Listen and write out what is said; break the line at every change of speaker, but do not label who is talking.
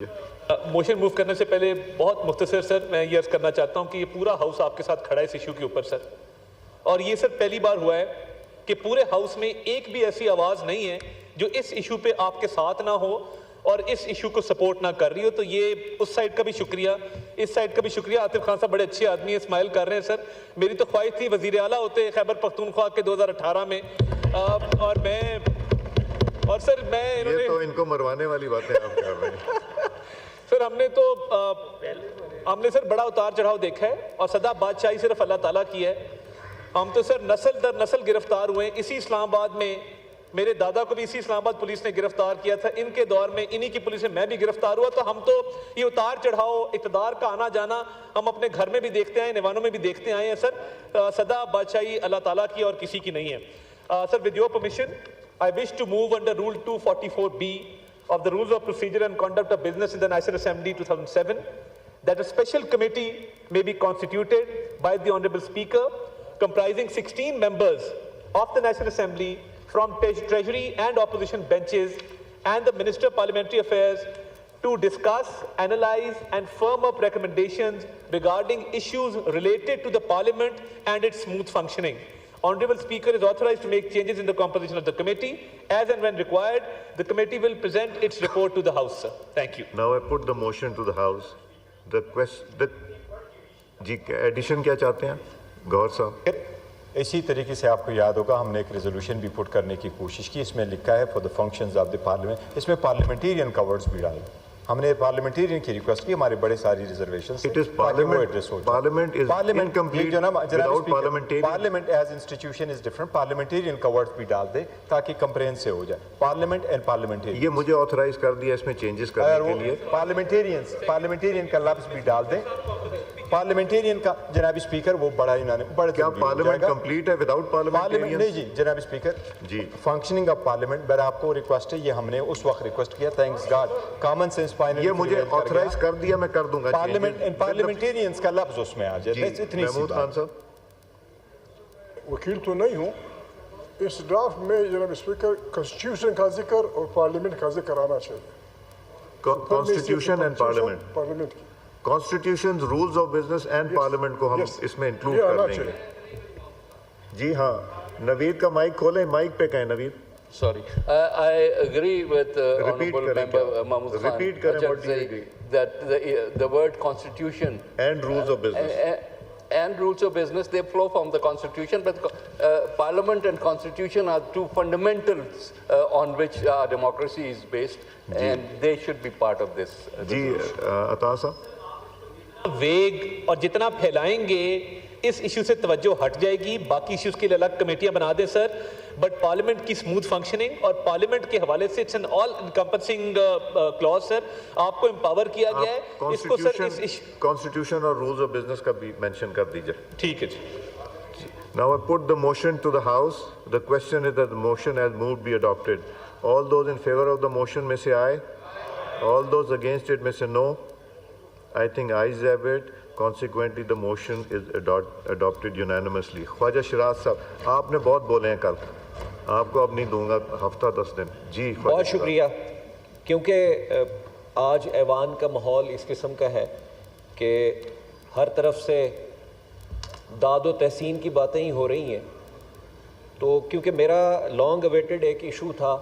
Motion move करने से पहले बहुत मुख्तसर सर मैं ये अर्ज करना चाहता हूँ कि ये पूरा हाउस आपके साथ खड़ा है इस इशू के ऊपर सर, और ये सर पहली बार हुआ है कि पूरे हाउस में एक भी ऐसी आवाज़ नहीं है जो इस इशू पे आपके साथ ना हो और इस इशू को सपोर्ट ना कर रही हो। तो ये उस साइड का भी शुक्रिया, इस साइड का भी शुक्रिया। आतिफ खान साहब बड़े अच्छे आदमी है, स्माइल कर रहे हैं सर। मेरी तो ख्वाहिश थी वज़ीर आला होते खैबर पख्तूनख्वा के 2018 में और सर मैं
ये तो इनको मरवाने वाली बातें आप कर रहे हैं।
सर हमने सर बड़ा उतार चढ़ाव देखा है और सदा बादशाही सिर्फ अल्लाह ताला की है। हम तो सर नस्ल दर नस्ल गिरफ्तार हुए। इसी इस्लामाबाद में मेरे दादा को भी इसी इस्लामाबाद पुलिस ने गिरफ्तार किया था, इनके दौर में इन्हीं की पुलिस में मैं भी गिरफ्तार हुआ। तो हम तो ये उतार चढ़ाव इक़्तिदार का आना जाना हम अपने घर में भी देखते आए, निवानों में भी देखते आए हैं सर। सदा बादशाही अल्लाह ताला की और किसी की नहीं है। Sir with your permission I wish to move under Rule 244B of the Rules of Procedure and Conduct of Business in the National Assembly 2007 that a special committee may be constituted by the Honourable Speaker comprising 16 members of the National Assembly from Treasury and Opposition benches and the Minister of Parliamentary Affairs to discuss, analyse and firm up recommendations regarding issues related to the Parliament and its smooth functioning. Honourable Speaker is authorised to make changes in the composition of the committee. As and when required, the committee will present its report to the House, sir. Thank you.
Now I put the motion to the House. जी addition क्या चाहते हैं गौर साहब?
इसी तरीके से आपको याद होगा हमने एक रेजोल्यूशन भी पुट करने की कोशिश की। इसमें लिखा है for the functions of the parliament. इसमें पार्लियामेंटेरियन का वर्ड्स भी डाले। हमने पार्लियामेंटेरियन की रिक्वेस्ट की, हमारे बड़े सारी reservations
it is parliament is incomplete without parliamentarian.
Parliament as institution is different. Parliamentarian का वर्ड्स भी डाल दे ताकि कंप्रेहेंसिव हो जाए। पार्लियामेंट एंड पार्लियामेंटेरियन
ये मुझे ऑथराइज कर दिया इसमें चेंजेस करने के लिए।
पार्लियामेंटेरियन का लफ्ज भी डाल दें। पार्लियामेंटेरियन का जनाब स्पीकर वो बड़ा इन्होंने बड़ा
क्या पार्लियामेंट कंप्लीट है विदाउट पार्लियामेंट?
नहीं जी जनाब स्पीकर जी फंक्शनिंग ऑफ पार्लियामेंट पर आपको रिक्वेस्ट है, ये हमने उस वक्त रिक्वेस्ट किया। Thanks God common sense final
ये मुझे ऑथराइज कर दिया, मैं कर दूंगा।
पार्लियामेंट एंड पार्लियामेंटेरियंस का लफ्ज उसमें आ जाए। इतनी
महमूद खान साहब
वकील तो नहीं हूँ, इस ड्राफ्ट में जनाब स्पीकर कॉन्स्टिट्यूशन का जिक्र और पार्लियामेंट का जिक्र आना चाहिए।
कॉन्स्टिट्यूशन एंड
पार्लियामेंट की
constitution, rules of business and parliament को हम इसमें इंक्लूड कर देंगे। जी हाँ, नवीद का माइक खोलें, माइक पे कहें Naveed.
Sorry, I agree with Honourable Member Mahmood Khan.
Repeat करें what do you agree?
That the word constitution
and rules of business
and rules of business, they flow from the constitution, but parliament and constitution are two fundamentals on which our democracy is based, and they should be part of this.
जी अता साहब
वेग और जितना फैलाएंगे इस issue से तवज्जो हट जाएगी। बाकी इश्यूज के लिए अलग कमेटियां बना दें सर, बट पार्लियामेंट की स्मूथ फंक्शनिंग और पार्लियामेंट के हवाले से it's an all encompassing clause sir, आपको एम्पावर किया गया है। इसको सर
कॉन्स्टिट्यूशन और रूल्स ऑफ बिजनेस का भी मेंशन कर दीजिए।
ठीक है जी।
Now I put the motion to the House. The question is that the motion as moved be adopted. All those in favor of the motion may say aye. All those against it may say no. I think ayes have it. Consequently, the motion is adopted unanimously. Khwaja Siraj साहब, आपने बहुत बोले हैं कल, आपको अब नहीं दूंगा हफ्ता 10 दिन। जी
बहुत शुक्रिया, क्योंकि आज ऐवान का माहौल इस किस्म का है कि हर तरफ से दाद व तहसीन की बातें ही हो रही हैं। तो क्योंकि मेरा लॉन्ग अवेटेड एक इशू था